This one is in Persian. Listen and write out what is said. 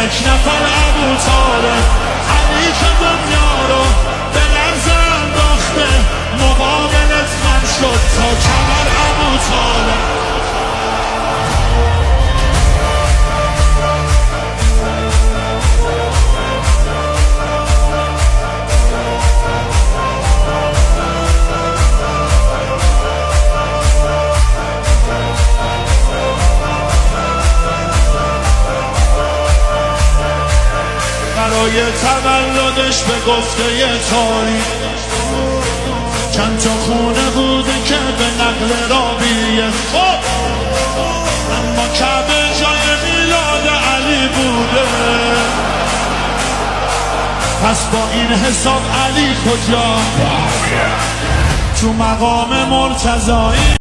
یک نفر ابوطالب، علی که دنیا رو به لرز انداخته، مقابلت من شد تا کمر ابوطالب. برای تولدش به گفته تاریخ چند تا خونه بوده که به نقل رابیه، اما کعبه جای میلاد علی بوده. پس با این حساب علی کجا؟ تو مقام مرتضایی